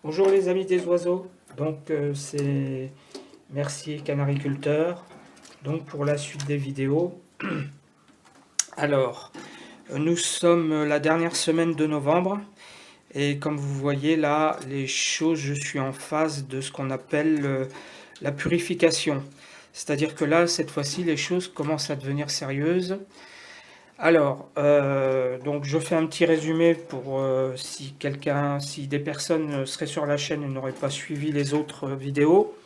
Bonjour les amis des oiseaux, c'est Mercier Canariculteur, donc pour la suite des vidéos. Alors, nous sommes la dernière semaine de novembre et comme vous voyez là, les choses, je suis en phase de ce qu'on appelle la purification. C'est-à-dire que là, cette fois-ci, les choses commencent à devenir sérieuses. Alors, donc je fais un petit résumé pour si des personnes seraient sur la chaîne et n'auraient pas suivi les autres vidéos.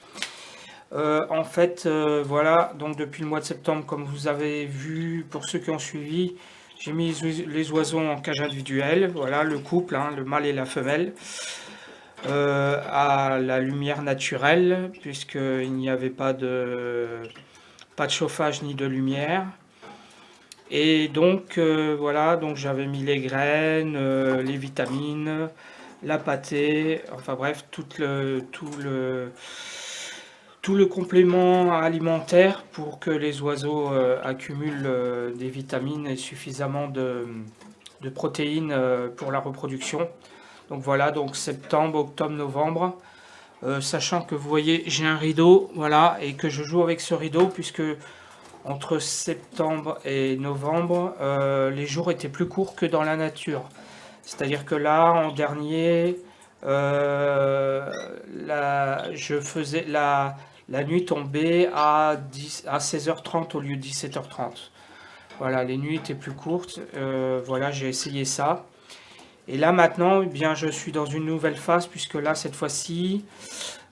Voilà, donc depuis le mois de septembre, comme vous avez vu, pour ceux qui ont suivi, j'ai mis les oiseaux en cage individuelle, voilà, le couple, hein, le mâle et la femelle, à la lumière naturelle, puisqu'il n'y avait pas de chauffage ni de lumière. Et donc, voilà, donc j'avais mis les graines, les vitamines, la pâtée, enfin bref, tout le complément alimentaire pour que les oiseaux accumulent des vitamines et suffisamment de protéines pour la reproduction. Donc voilà, donc septembre, octobre, novembre. Sachant que vous voyez, j'ai un rideau, voilà, et que je joue avec ce rideau puisque entre septembre et novembre, les jours étaient plus courts que dans la nature. C'est-à-dire que là, en dernier, la nuit tombait à 16h30 au lieu de 17h30. Voilà, les nuits étaient plus courtes. Voilà, j'ai essayé ça. Et là maintenant, eh bien, je suis dans une nouvelle phase puisque là, cette fois-ci,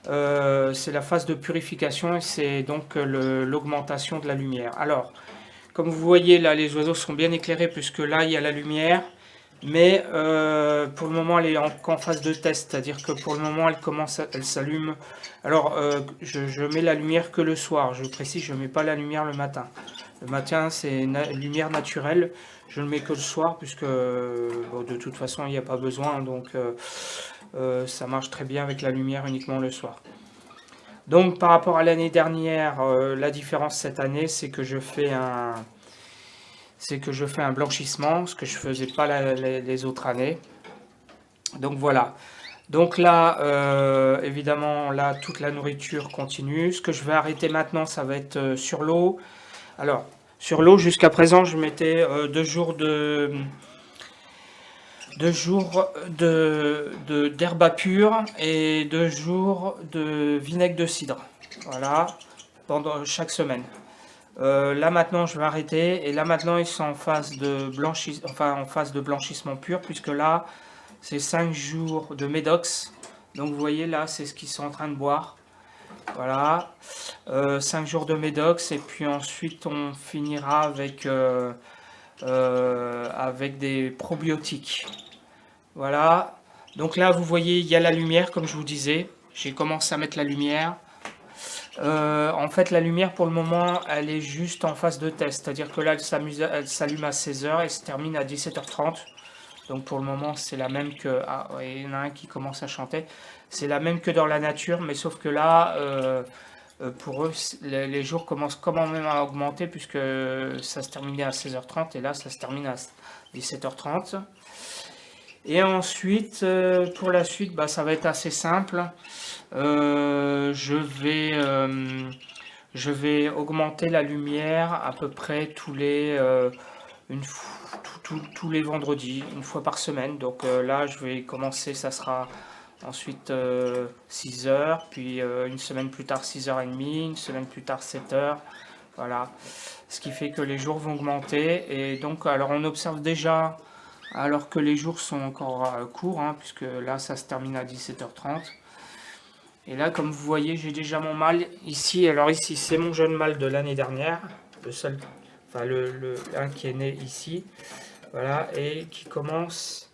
c'est la phase de purification et c'est donc l'augmentation de la lumière. Alors, comme vous voyez là, les oiseaux sont bien éclairés puisque là, il y a la lumière. Mais pour le moment, elle est en phase de test, c'est-à-dire que pour le moment, elle s'allume. Alors, je mets la lumière que le soir. Je précise, je ne mets pas la lumière le matin. Le matin, c'est une lumière naturelle. Je ne le mets que le soir, puisque bon, de toute façon, il n'y a pas besoin. Donc, ça marche très bien avec la lumière uniquement le soir. Donc, par rapport à l'année dernière, la différence cette année, c'est que je fais un blanchissement, ce que je faisais pas les autres années. Donc voilà. Donc là, évidemment, là, toute la nourriture continue. Ce que je vais arrêter maintenant, ça va être sur l'eau. Alors, sur l'eau, jusqu'à présent, je mettais 2 jours d'herbe à pure et 2 jours de vinaigre de cidre. Voilà, pendant chaque semaine. Là maintenant, je vais arrêter. Et là maintenant, ils sont en phase de blanchissement pur, puisque là, c'est 5 jours de médox. Donc vous voyez là, c'est ce qu'ils sont en train de boire. Voilà. 5 jours de médox. Et puis ensuite, on finira avec des probiotiques. Voilà. Donc là, vous voyez, il y a la lumière, comme je vous disais. J'ai commencé à mettre la lumière. En fait, la lumière, pour le moment, elle est juste en phase de test. C'est-à-dire que là, elle s'allume à 16h et se termine à 17h30. Donc pour le moment, c'est la même que... Ah, ouais, il y en a un qui commence à chanter. C'est la même que dans la nature, mais sauf que là, pour eux, les jours commencent quand même à augmenter puisque ça se terminait à 16h30 et là, ça se termine à 17h30. Et ensuite, pour la suite, bah, ça va être assez simple. Euh, je vais, euh, je vais augmenter la lumière à peu près tous les vendredis, une fois par semaine. Donc là, je vais commencer, ça sera ensuite 6 heures, puis une semaine plus tard 6h30, une semaine plus tard 7 heures. Voilà. Ce qui fait que les jours vont augmenter. Et donc, alors on observe déjà, alors que les jours sont encore courts, hein, puisque là, ça se termine à 17h30. Et là, comme vous voyez, j'ai déjà mon mâle ici. Alors ici, c'est mon jeune mâle de l'année dernière, le seul, enfin un qui est né ici, voilà, et qui commence,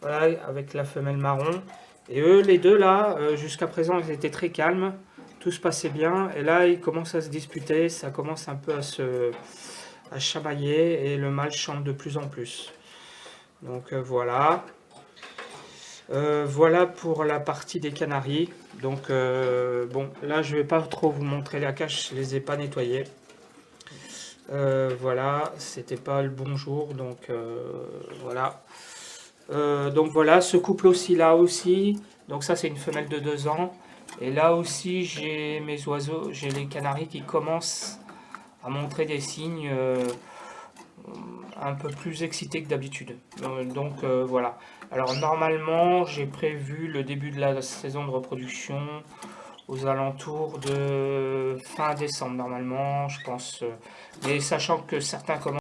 voilà, avec la femelle marron. Et eux, les deux là, jusqu'à présent, ils étaient très calmes, tout se passait bien. Et là, ils commencent à se disputer, ça commence un peu à chamailler, et le mâle chante de plus en plus. Donc voilà. Voilà pour la partie des canaris. Donc bon, là je vais pas trop vous montrer la cage, je les ai pas nettoyés. Voilà, c'était pas le bon jour, donc voilà. Donc voilà, ce couple aussi là aussi, Donc ça c'est une femelle de 2 ans. Et là aussi j'ai mes oiseaux, j'ai les canaris qui commencent à montrer des signes un peu plus excités que d'habitude. Donc voilà. Alors normalement j'ai prévu le début de la saison de reproduction aux alentours de fin décembre normalement, je pense. Mais sachant que certains commencent